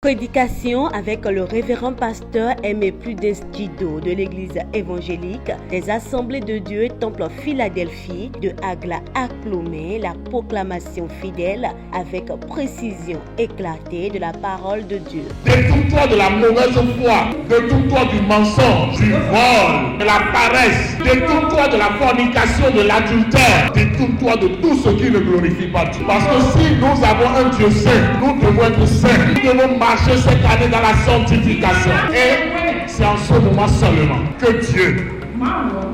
Prédication avec le révérend pasteur Aimé Prudence Djido de l'église évangélique des Assemblées de Dieu Temple Philadelphie de Agla à Clomé, la proclamation fidèle avec précision éclatée de la parole de Dieu. Détourne-toi de la mauvaise foi, détourne-toi du mensonge, du vol, de la paresse, détourne-toi de la fornication, de l'adultère, détourne-toi de tout ce qui ne glorifie pas Dieu. Parce que si nous avons un Dieu saint, nous devons être saints, nous devons marcher cette année dans la sanctification. Et c'est en ce moment seulement que Dieu,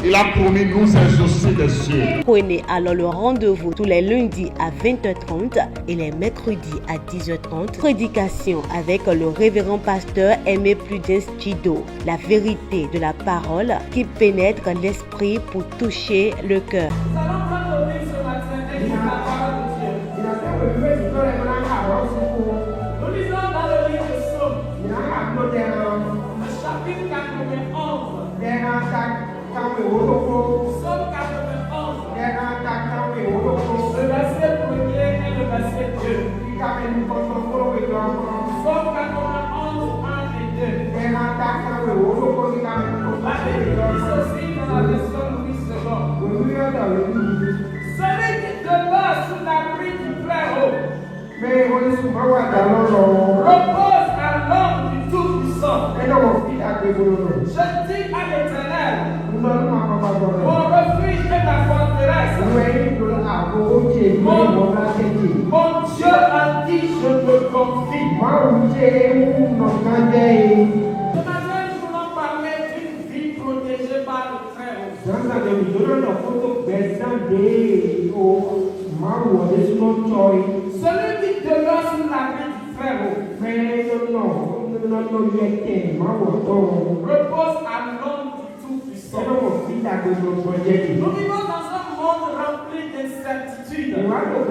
il a promis nous exaucer des cieux. Prenez alors le rendez-vous tous les lundis à 20h30 et les mercredis à 10h30. Prédication avec le révérend pasteur Aimé Prudence Djido. La vérité de la parole qui pénètre l'esprit pour toucher le cœur. Nous allons prendre le livre ce matin et lire la parole de Dieu. Nous lisons dans le livre de Psaume, le chapitre 91. Psaume 91. Le verset 1er et le verset 2. Psaume 91, 1 et 2. La Bible dit ceci dans la version Louis II. Celui qui demeure sous l'abri du Très-Haut repose à l'ombre du Tout-Puissant. Je dis à l'Éternel, mon refuge et ma forteresse, mon Dieu en qui je me confie. Ce matin, nous voulons parler d'une vie protégée par le Très-Haut. Celui qui demeure sous l'abri du Très-Haut repose à l'ombre du Tout-Puissant. Nous vivons dans un monde rempli d'incertitudes. Nous avons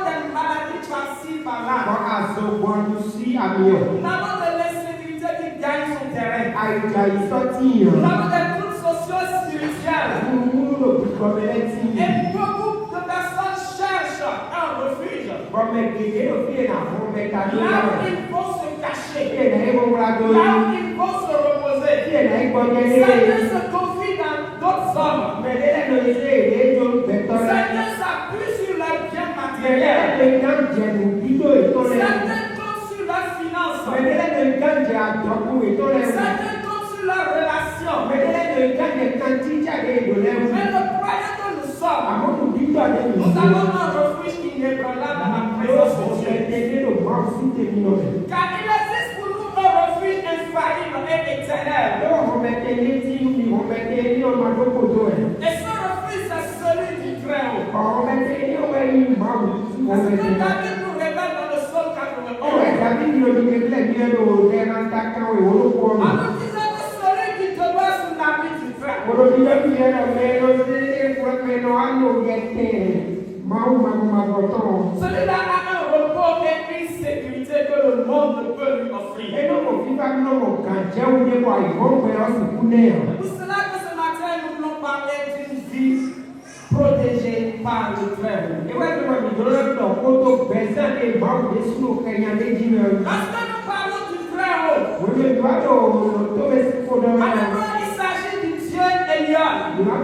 des maladies par-ci, par-là. Nous avons de l'insécurité qui gagne son terrain. Nous avons des troubles sociaux spirituels. Et beaucoup de personnes cherchent un refuge. Là où il faut se cacher. Là où il faut se reposer. Certains se confient dans d'autres hommes. Certains s'appuient sur leurs biens matériels. Certains comptent sur leurs finances. Certains comptent sur leurs relations. Mais le croyant que nous sommes, nous avons un refuge inébranlable dans la présence de Dieu. Car il existe pour nous un refuge infaillible et éternel. Et ce refuge, c'est celui du Très-Haut. C'est ce que David nous révèle dans le Psaume 91. En nous disant que celui qui demeure sous l'abri du Très-Haut. Celui-là a un repos et une sécurité que le monde ne peut lui offrir. C'est pour cela que ce matin nous voulons parler d'une vie protégée par le Très-Haut. Parce que nous parlons du Très-Haut, alors il s'agit du Dieu Elion. Le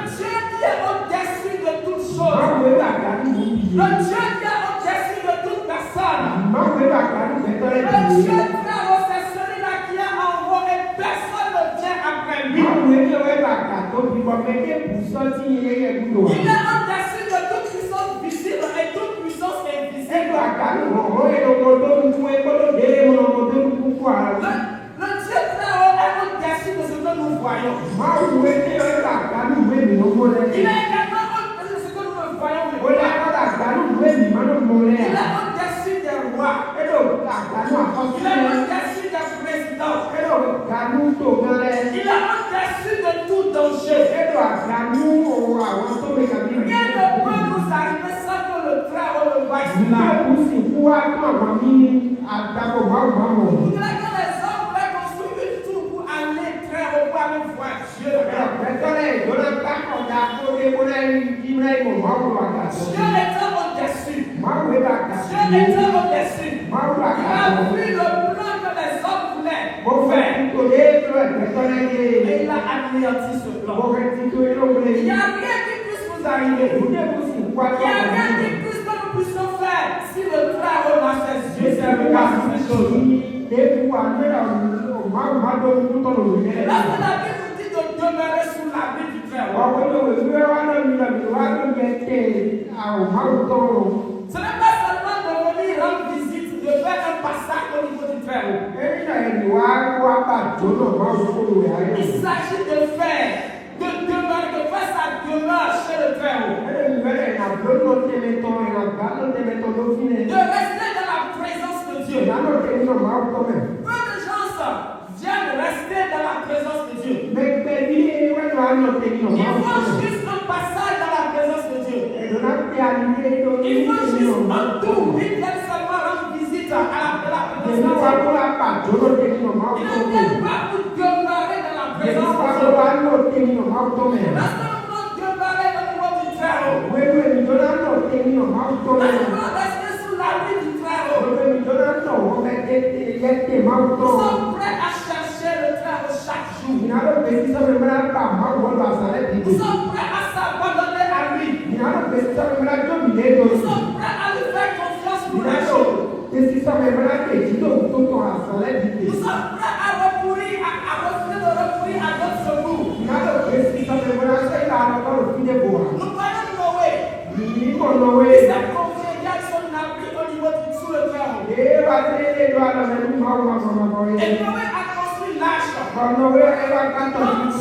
Dieu qui est au-dessus de toutes choses. Le Dieu qui est au-dessus de toute personne. Le Dieu Très-Haut, c'est celui-là qui est en haut et personne ne vient après lui. Il est au-dessus de toute puissance visible et toute puissance invisible. Le Dieu Très-Haut est au-dessus de ce que nous voyons. Il est également au-dessus de ce que nous ne voyons pas. Il est au-dessus des rois. Il est au-dessus des présidents. Il est au-dessus de tout danger. Rien ne peut nous arriver sans que le Très-Haut le voie. Vous voulez que les hommes veulent construire une tour pour aller très haut, pour aller voir Dieu. Dieu étant était au dessus. Il a vu le plan que les hommes voulaient faire. Et il a anéanti ce plan. Il n'y a rien qui puisse vous arriver. Il n'y a rien qui puisse que nous puissions faire si le Très-Haut n'a ses yeux fermés par ces choses. Lorsque la Bible nous dit de demeurer sous l'abri du Très-Haut, ce n'est pas seulement de venir rendre visite, de faire un passage au niveau du Très-Haut. Il s'agit de faire, de demeurer, de faire sa demeure chez le Très-Haut. De rester dans la présence de Dieu. Peu de gens viennent rester dans la présence de Dieu. Ils font juste un passage dans la présence de Dieu. Ils font juste un tour. Ils viennent seulement rendre visite à la présence de Dieu. Ils ne viennent pas pour demeurer dans la présence de Dieu. Lorsque nous voulons demeurer au niveau du Très-Haut, lorsque nous voulons rester sous l'abri du Très-Haut, nous sommes prêts à chercher le Très-Haut chaque jour. Nous sommes prêts à s'abandonner à lui. Nous sommes prêts à lui faire confiance pour les choses. Nous sommes prêts à recourir, à refuser de recourir à d'autres secours. Nous voyons Noé. Il s'est confié, il y a son abri au niveau sous le Très-Haut. Et Noé a construit l'arche. Quand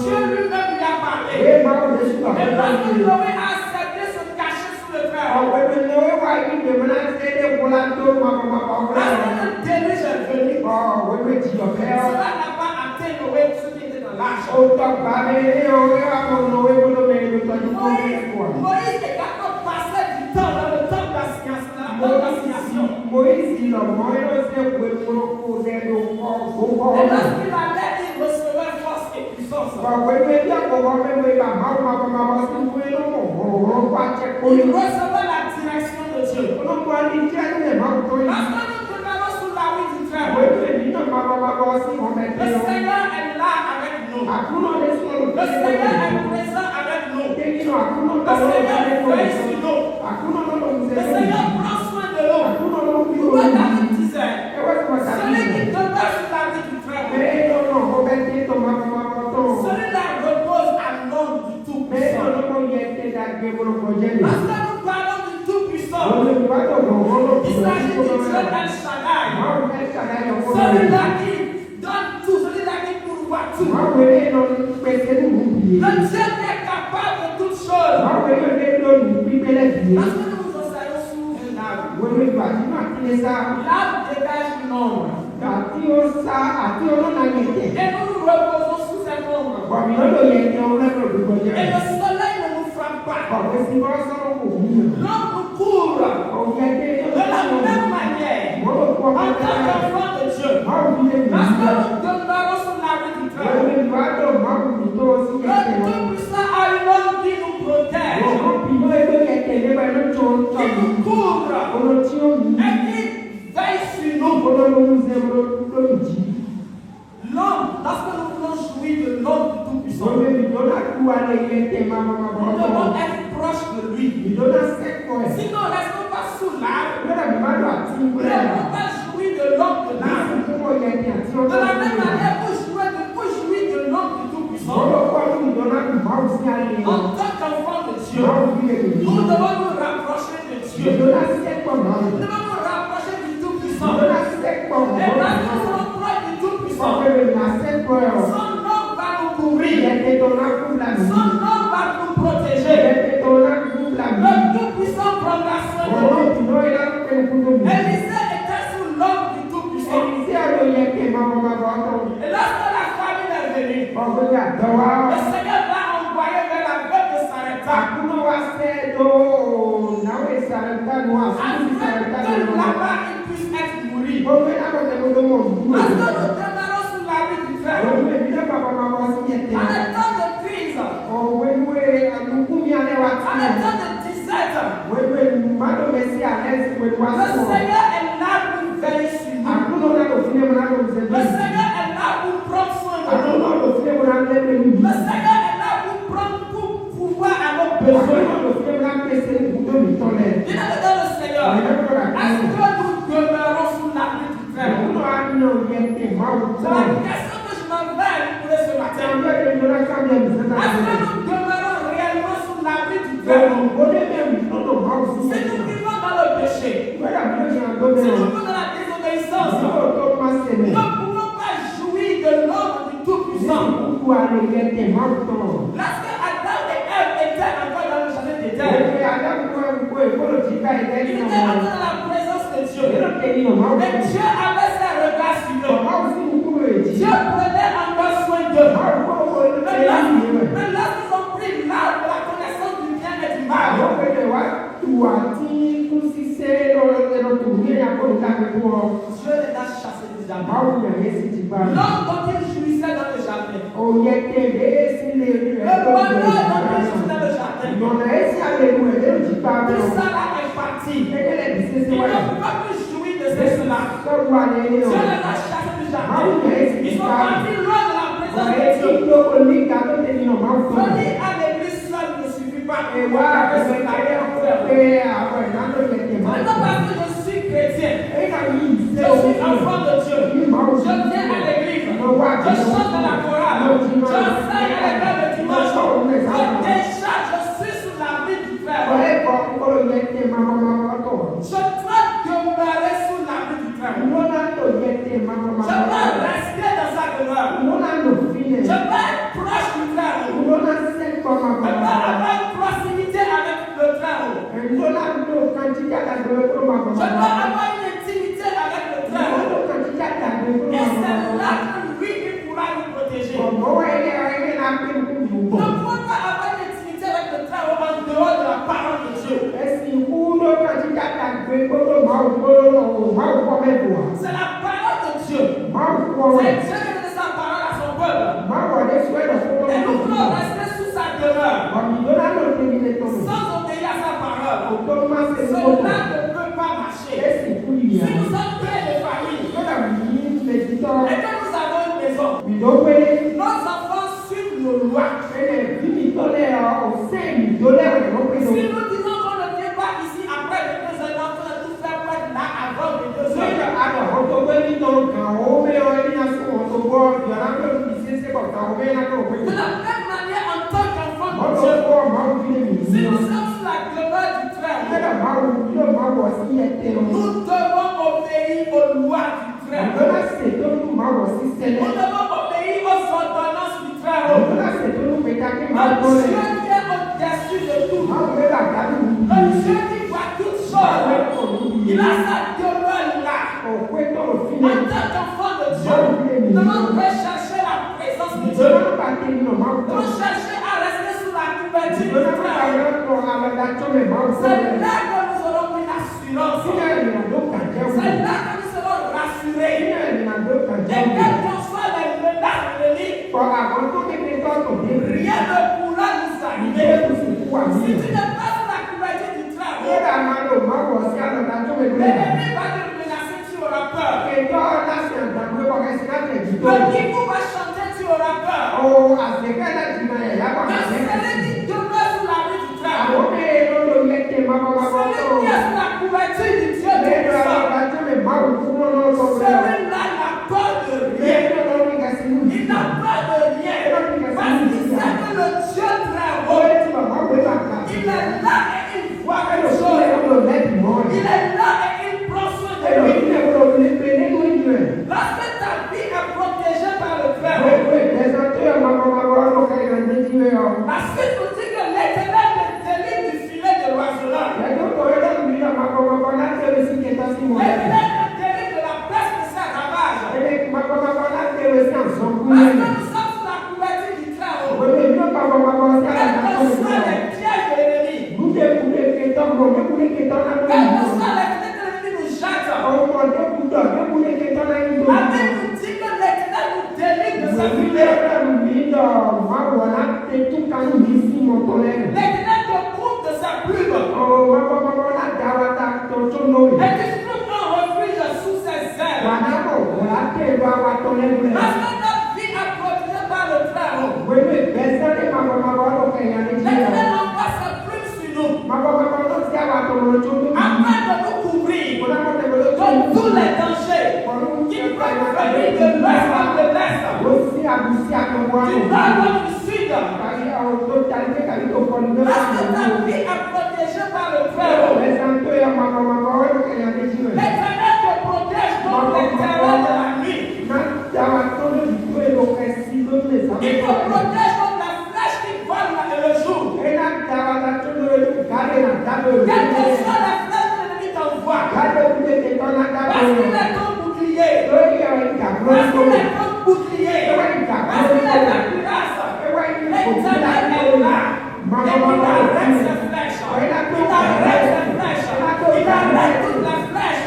Dieu lui-même lui a parlé. Et parce que Noé a accepté se cacher sous le Très-Haut. Lorsque le déluge est venu, cela n'a pas atteint Noé, ceux qui étaient dans l'arche. Moïse est capable de passer du temps dans le temps de la science, dans la l'assignation. Et lorsqu'il allait, il recevait force et puissance. Il recevait la direction de Dieu. Lorsque nous demeurons sous la rue du Très-Haut, le Seigneur est là avec nous. Le Seigneur est présent avec nous. Le Seigneur veille sur nous. Le Seigneur prend soin de nous. Pourquoi David disait, celui qui demeure sous la rue du Très-Haut, celui-là repose à l'ombre du Tout-Puissant. Lorsque nous parlons du Tout-Puissant, il s'agit du Dieu El Shaddai. Celui-là qui donne tout, celui-là qui pourvoit tout. Le Dieu qui est capable de toutes choses. Lorsque nous nous enseignons sous un arbre, l'arbre dégage une ombre. Et nous nous reposons sous cette ombre. Et le soleil ne nous frappe pas. L'ombre court. De la même manière, en tant qu'enfant de Dieu, lorsque nous demeurons sous la rue du Très-Haut, le Tout-Puissant a une ombre qui nous protège, qui nous couvre et qui veille sur nous. L'homme, lorsque nous voulons jouir de l'homme du Tout-Puissant, nous devons être proches de lui. Si nous ne restons pas sous l'arbre, nous ne devons pas jouir de l'homme de l'arbre. De la même manière, pour jouir de l'homme du Tout-Puissant, en tant qu'enfant de Dieu, nous devons nous rapprocher de Dieu. Nous devons nous rapprocher du Tout-Puissant. Et parce que nous sommes proches du Tout-Puissant, son nom va nous couvrir. Son nom va nous protéger. Le Tout-Puissant prendra soin de nous. Élisée était sous l'ombre du Tout-Puissant. Et lorsque la famine est venue, le Seigneur l'a envoyé vers la veuve de Sarepta. Afin que là-bas il puisse être nourri. Lorsque nous demeurons sous la rue du Très-Haut, en étant de crise, en étant de disette, Seigneur est là pour veiller sur nous. Le Seigneur est là pour prendre soin de nous. Le Seigneur est là pour prendre tout pouvoir à nos besoins. Dis-le dans le Seigneur. Est-ce que nous demeurons sous l'abri du Très-Haut? C'est la question que je m'envoie à vous ce matin. Est-ce que nous demeurons réellement sous l'abri du Très-Haut? Si nous vivons dans le péché, si nous vivons dans la désobéissance, nous ne pouvons pas jouir de l'ordre du Tout-Puissant. Lorsque Adam et Ève étaient encore dans le jardin d'Éden, ils étaient encore dans la présence de Dieu. Et Dieu avait ses regards sur eux. Dieu prenait encore soin d'eux. Mais lorsqu'ils ont pris l'arbre de la connaissance du bien et du mal, Dieu les a chassés du jardin. L'homme dont ils jouissaient dans le jardin, le bonheur dont ils jouissaient dans le jardin, tout ça là est parti. Ils ne peuvent pas plus jouir de cela. Dieu les a chassés du jardin. Ils sont partis loin de la présence de Dieu. Venir à l'église seule ne suffit pas. Maintenant parce que je suis chrétien, je suis enfant de Dieu, je viens à l'église, je chante dans la chorale, j'enseigne à l'école de dimanche, déjà je suis sous l'abri du Très-Haut. Je dois demeurer sous l'abri du Très-Haut. Je dois rester dans sa demeure. Je dois être proche du Très-Haut. Je dois avoir une proximité avec le Très-Haut. Je dois avoir une intimité avec le Très-Haut. Et c'est là que lui, il pourra nous protéger. Nous ne pouvons pas avoir une intimité avec le Très-Haut en dehors de la parole de Dieu. C'est la parole de Dieu. C'est Dieu qui donne sa parole à son peuple. Et nous voulons rester sous sa demeure. Sans obéir à sa parole, cela ne peut pas marcher. Si nous sommes près de famille et que nous avons une maison, nos enfants suivent nos lois. Si nous disons qu'on ne vient pas ici après les 2 ans, on va tout faire pour être là avant les 2 heures. De la même manière, en tant qu'enfant de Dieu, si nous sommes sous la demeure du Très-Haut, nous devons obéir aux lois du Très-Haut. Nous devons obéir aux ordonnances du Très-Haut. Dieu qui est au-dessus de tout. Le Dieu qui voit toutes choses. Il a sa demeure là. En tant qu'enfant de Dieu, nous devons rechercher la présence de Dieu. Nous devons chercher à rester sous la couverture du Très-Haut. C'est là que nous aurons une assurance. C'est là que nous serons rassurés. Et quelles qu'en soient les menaces ennemies, rien ne pourra nous arriver. Si tu n'es pas sous la couverture du Très-Haut, l'ennemi va te menacer, tu auras peur. Le hibou va chanter, tu auras peur. Mais celui qui demeure sous l'abri du Très-Haut, celui qui est sous la couverture du Dieu Tout-Puissant, celui-là n'a peur de rien. Il n'a peur de rien. Parce qu'il sait que le Dieu Très-Haut, il est là et il voit quelque chose. Il est là et il prend soin de lui. Lorsque ta vie est protégée par le Très-Haut, la suite nous dit que l'Éternel te délivre du filet de l'oiseleur. L'Éternel te délivre de la peste de sa ravage. Parce que nous sommes sous la couverture du Très-Haut. Quels que soient les pièges de l'ennemi, quels que soient les fenêtres de l'ennemi nous jette, la Bible nous dit que l'Éternel nous délivre de sa filet. L'Éternel te couvre de sa plume. afin de nous couvrir de tous les dangers qui peuvent venir de l'ouest comme de l'est, du nord comme du sud. Parce que ta vie est protégée par le Très-Haut. L'Éternel te protège contre les terreurs de la nuit. Il te protège contre la flèche qui vole le jour. Quelle que soit la flèche que l'ennemi t'envoie, parce qu'il est ton bouclier, parce qu'il est ton bouclier, parce qu'il est ta cuirasse, l'Éternel est là. Et il arrête ces flèches, il arrête ces flèches, il arrête toute la flèche.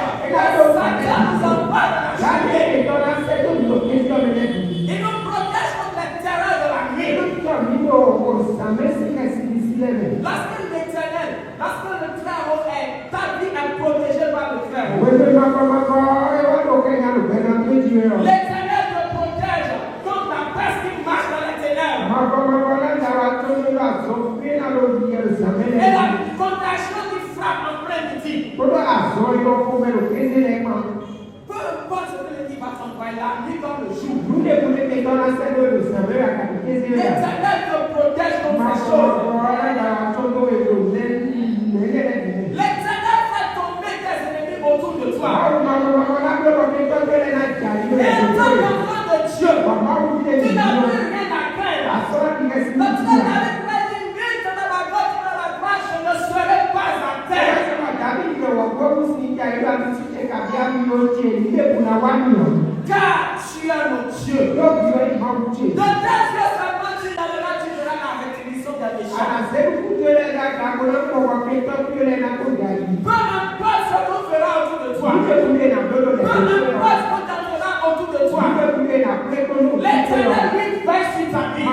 Satan nous envoie dans la journée. Il nous protège contre les terreurs de la nuit. Lorsque l'Éternel, lorsque le Très-Haut est, ta vie est protégée par le Très-Haut. L'Éternel te protège contre la peste qui marche dans les ténèbres. Et la contagion qui frappe en plein midi. Peu importe ce que l'ennemi va t'envoyer la nuit comme le jour. L'Éternel te protège contre ces choses. L'Éternel fait tomber tes ennemis autour de toi. Et en tant qu'enfant de Dieu, tu n'as plus rien à craindre. Lorsque David m'a dit, vite dans ma gauche, dans ma droite, je ne serai pas à terre. Car tu es mon Dieu. De tes yeux seulement tu donneras la rétribution des méchants. Peu importe ce qu'on fera autour de toi. Peu importe ce qu'on t'enverra autour de toi. L'Éternel lui veille sur ta vie.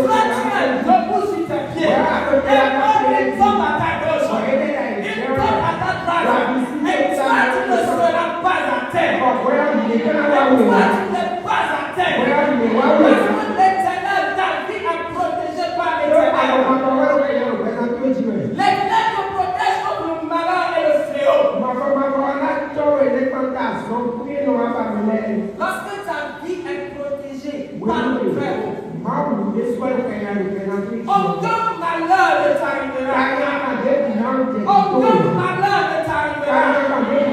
Toi tu es debout sur tes pieds. Et l'homme il tombe à ta gauche. Il tombe à ta droite. Et toi tu ne seras pas à terre. Et toi tu n'es pas à terre. Parce que l'Éternel, ta vie est protégée par l'Éternel. L'Éternel te protège contre le malheur et le fléau. Lorsque ta vie est protégée par le Très-Haut, aucun malheur ne t'arrivera. Aucun malheur ne t'arrivera.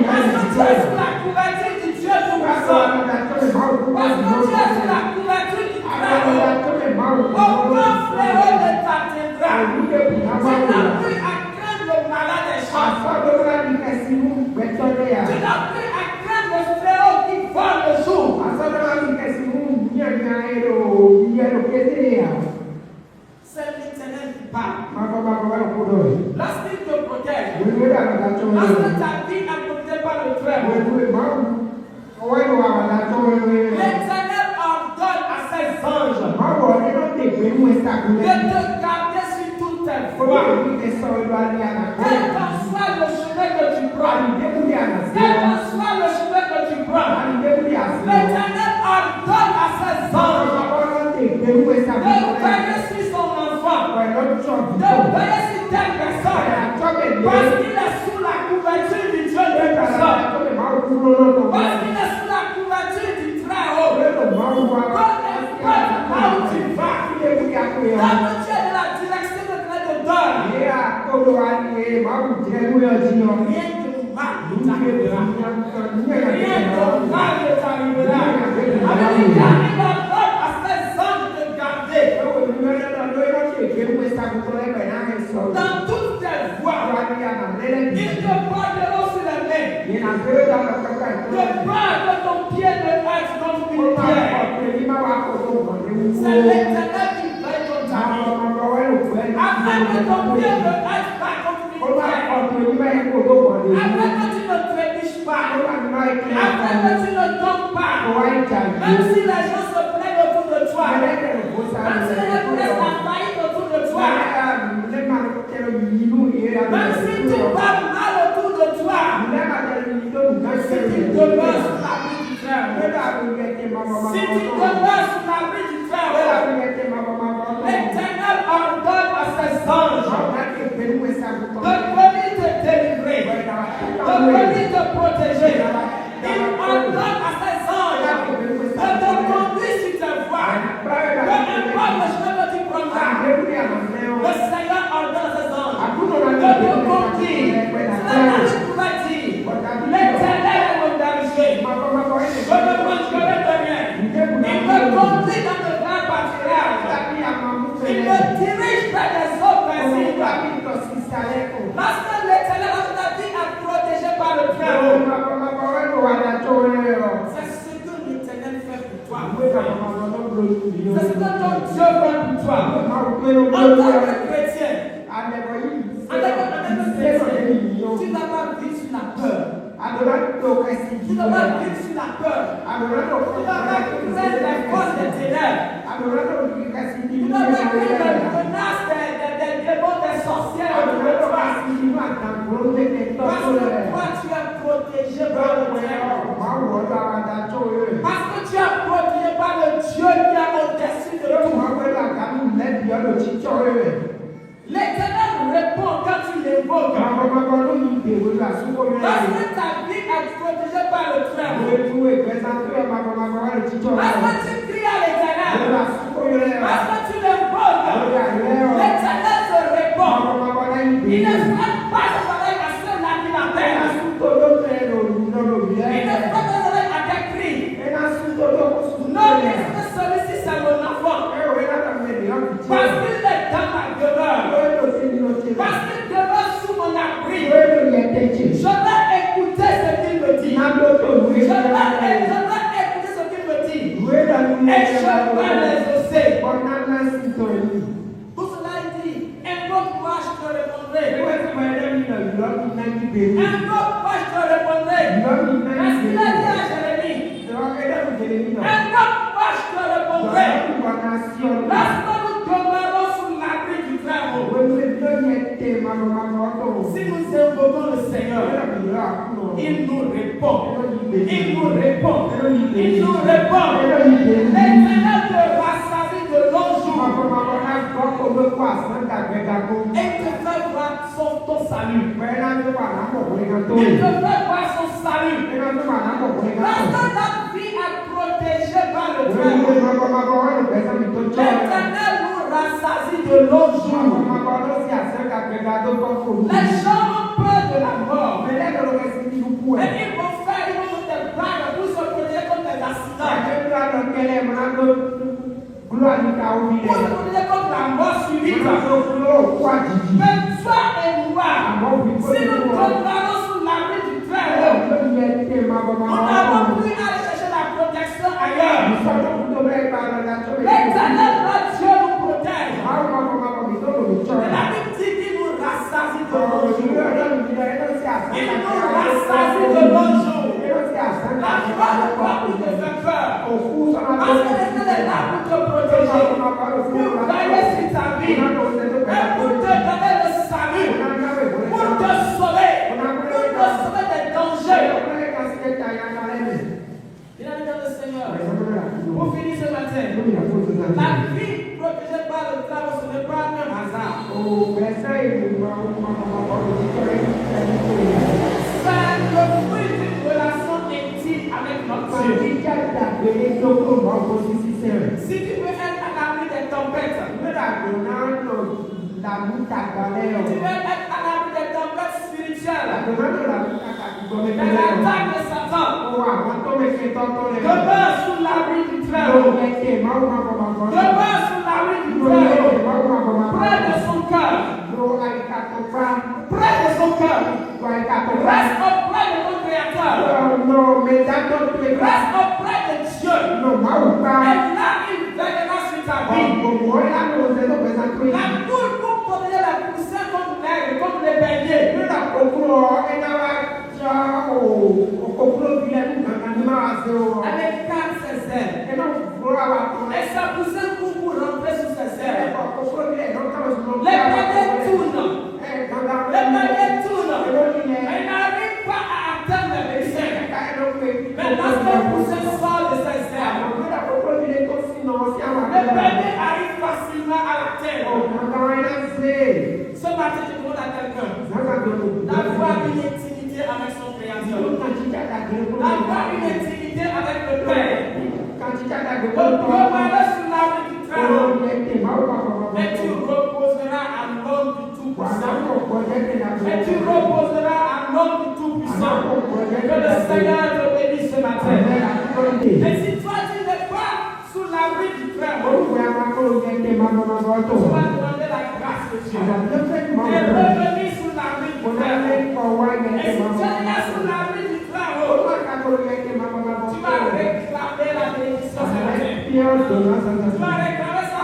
Parce que tu es sous la couverture du Dieu Tout-Puissant. Parce que tu es sous la couverture du Très-Haut. Aucun fléau ne t'atteindra. Tu n'as plus à craindre le malheur des champs. Tu n'as plus à craindre le fléau qui vole le jour. C'est l'Éternel qui parle. Lorsqu'il te protège, lorsque ta vie est protégée par le Très-Haut, l'Éternel ordonne à ses anges de te garder sur toutes tes voies. Quel qu'en soit le chemin que tu prends, quel qu'en soit le chemin que tu prends, l'Éternel ordonne à ses anges de veiller sur son enfant, de veiller sur telle personne, parce qu'il est sous la couverture du Dieu Tout-Puissant, parce qu'il est sous la couverture du Très-Haut. Là où tu vas, quand tu es de la direction de Dieu te donne, rien de mal ne t'arrivera. Rien de mal ne t'arrivera. Avec les gars, il ordonne à ses anges de garder dans toutes tes voies. Ils te porteront sur les mains. De peur que ton pied ne heurte contre une pierre. C'est l'Éternel qui veille contre ta vie. Afin que ton pied ne heurte pas contre une pierre. Afin que tu ne trébuches pas. Afin que tu ne tombes pas. Même si les gens se plaignent autour de toi. Même si les gens laissent la faillite autour de toi. Même si tu vas mal autour de toi. Si tu demeures sous l'abri du Très-Haut. Si tu demeures sous l'abri du Très-Haut, l'Éternel ordonne à ses anges de venir te Dieu veut pour toi. En tant que chrétien, tu n'as pas vécu sur la peur. Tu n'as pas vécu sur la peur. Tu n'as pas craint les forces des ténèbres. Tu n'as pas craint les menaces des démons, des sorcières. Parce que toi, tu es protégé par le Dieu. Parce que tu es protégé par le Dieu qui est au-dessus de tout. L'Éternel répond quand tu l'évoques. Parce que ta vie est protégée par le Très-Haut. Parce que tu cries à l'Éternel. Parce que tu l'évoques. L'Éternel te répond. Il ne frappe pas ses oreilles à ceux-là qui l'appellent. Il ne frappe pas ses oreilles à tes cris. Non, est-ce que celui-ci c'est mon enfant? Parce qu'il est dans ma demeure. Parce qu'il demeure sous mon abri. Je vais écouter ce qu'il me dit. Je vais écouter ce qu'il me dit. Et je vais les osser. Pour cela, il dit, invoque-moi, je te répondrai. Invoque-moi, je te répondrai. Parce qu'il a dit à Jérémie, invoque-moi, je te répondrai. Lorsque nous demeurons sous l'abri du Très-Haut. Si nous invoquons le Seigneur, il nous répond. Il nous répond. Il nous répond. L'Éternel te rassasie de longs jours. Et te fait voir ton salut. Il te fait voir son salut. Lorsque ta vie est protégée par le Très-Haut, l'Éternel nous rassasie de longs jours. Les gens ont peur de la mort. Et ils vont des blagues pour se protéger contre les accidents. Pour se protéger contre la mort subite. Mais toi et moi, si nous demeurons sous l'abri du Très-Haut, nous n'avons plus à aller chercher la protection ailleurs. L'Éternel, notre Dieu, nous protège. Et la Bible dit qu'il nous rassasie de longs jours. Il nous rassasie de longs jours. La joie de toi pour te faire peur. Parce que l'Éternel est là pour te protéger, pour veiller sur ta vie, et pour te donner le salut, pour te sauver des dangers. Il a dit dans le Seigneur, pour finir ce matin, la vie protégée par le Très-Haut, ce n'est pas un hasard. C'est le fruit d'une relation intime avec notre Dieu. Si tu veux être à l'abri des tempêtes, tu veux être à l'abri des tempêtes spirituelles, de l'attaque de Satan, demeure sous l'abri du Très-Haut. Demeure sous l'abri du Très-Haut. Près de son cœur. Près de son cœur. Reste auprès de ton Créateur. Reste auprès de Dieu. Et là, il veillera sur ta vie. La poule pour protéger la poussière contre l'aigle, contre les béliers. Avec 4 ses ailes. Et sa poussière pour rentrer sous ses ailes. Les béliers tournent. Les béliers tournent. Et n'arrivent pas à atteindre les béliers. Mais lorsque la poussière sort de ses ailes, les béliers arrivent facilement à la terre. Ce matin, je demande à quelqu'un d'avoir une intimité avec son Créateur. D'avoir une intimité avec le Père. De demeurer sous l'abri du Très-Haut. Et tu reposeras à l'homme du Tout-Puissant. Et tu reposeras à l'homme du Tout-Puissant. Que le Seigneur te bénisse ce matin. Et si toi tu n'es pas sous l'abri du Très-Haut, tu vas demander la grâce de Dieu. Et revenir sous l'abri du Très-Haut. Et si tu es sous l'abri du Très-Haut, tu vas réclamer la bénédiction ce matin. Tu vas réclamer sa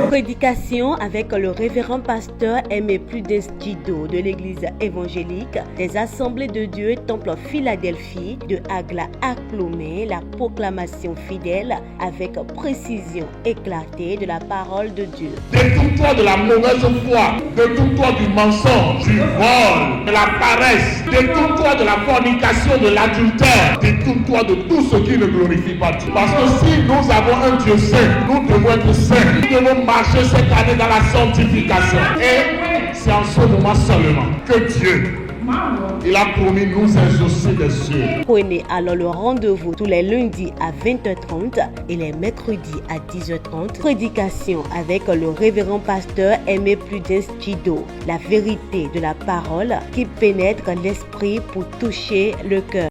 Prédication avec le révérend pasteur Aimé Prudence Djido de l'église évangélique des Assemblées de Dieu Temple Philadelphie de Agla à Clomé, la proclamation fidèle avec précision éclatée de la parole de Dieu. Détourne-toi de la mauvaise foi, détourne-toi du mensonge, du vol, de la paresse, détourne-toi de la fornication, de l'adultère, détourne-toi de tout ce qui ne glorifie pas Dieu. Parce que si nous avons un Dieu saint, nous devons être saints. Nous devons marcher cette année dans la sanctification. Et c'est en ce moment seulement que Dieu, il a promis nous exaucer des cieux. Prenez alors le rendez-vous tous les lundis à 20h30 et les mercredis à 10h30. Prédication avec le révérend pasteur Aimé Prudence Djido. La vérité de la parole qui pénètre l'esprit pour toucher le cœur.